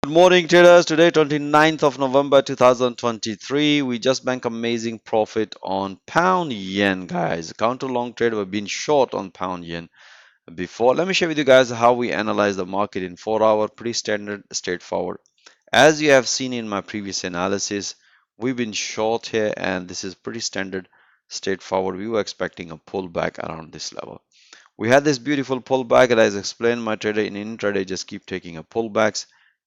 Good morning, traders. Today, 29th of November 2023, we just bank amazing profit on pound yen, guys. Counter long trade, we've been short on pound yen before. Let me share with you guys how we analyze the market in 4 hour, pretty standard, straightforward. As you have seen in my previous analysis, we've been short here, and this is pretty standard, straightforward. We were expecting a pullback around this level. We had this beautiful pullback, and as explained, my trader in intraday just keep taking a pullbacks.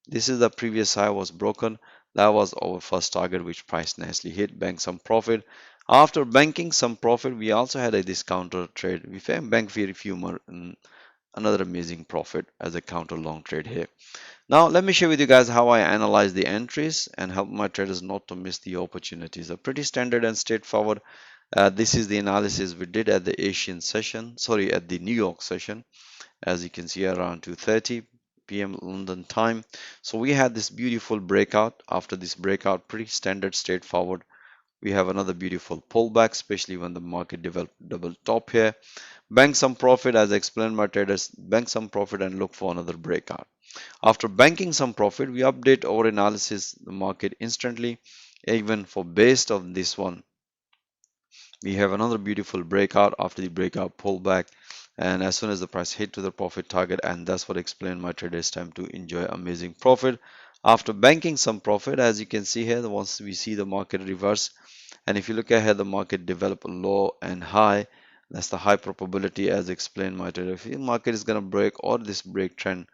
This is the previous high was broken. That was our first target, which price nicely hit, bank some profit. After banking some profit, we also had a discounter trade. We bank very few more, another amazing profit as a counter long trade here. Now, let me share with you guys how I analyze the entries and help my traders not to miss the opportunities. A pretty standard and straightforward. This is the analysis we did at the Asian session, sorry, at the New York session, as you can see around 2:30 p.m. London time. So we had this beautiful breakout. After this breakout, pretty standard, straightforward. We have another beautiful pullback, especially when the market developed double top here. Bank some profit, as I explained my traders, bank some profit and look for another breakout. After banking some profit, we update our analysis the market instantly. Even for based on this one, we have another beautiful breakout after the breakout pullback, and as soon as the price hit to the profit target, and that's what explained my traders time to enjoy amazing profit after banking some profit. As you can see here, once we see the market reverse, and if you look ahead, the market develop a low and high. That's the high probability, as explained my trader. If the market is going to break or this break trend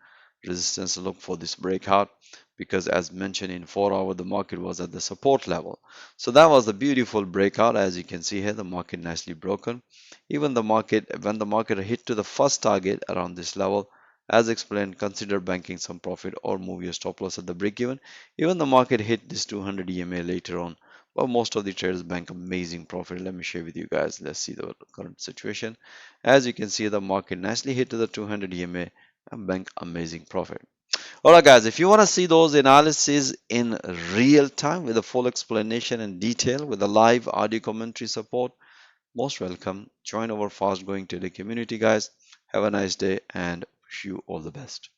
resistance, look for this breakout, because as mentioned in 4 hour, the market was at the support level. So that was the beautiful breakout. As you can see here, the market nicely broken. Even the market, when the market hit to the first target around this level, as explained, consider banking some profit or move your stop loss at the break even. Even the market hit this 200 EMA later on, but most of the traders bank amazing profit. Let me share with you guys. Let's see the current situation. As you can see, the market nicely hit to the 200 EMA and bank amazing profit. Alright guys, if you want to see those analyses in real time with a full explanation and detail with a live audio commentary support, most welcome. Join our fast growing trading community, guys. Have a nice day and wish you all the best.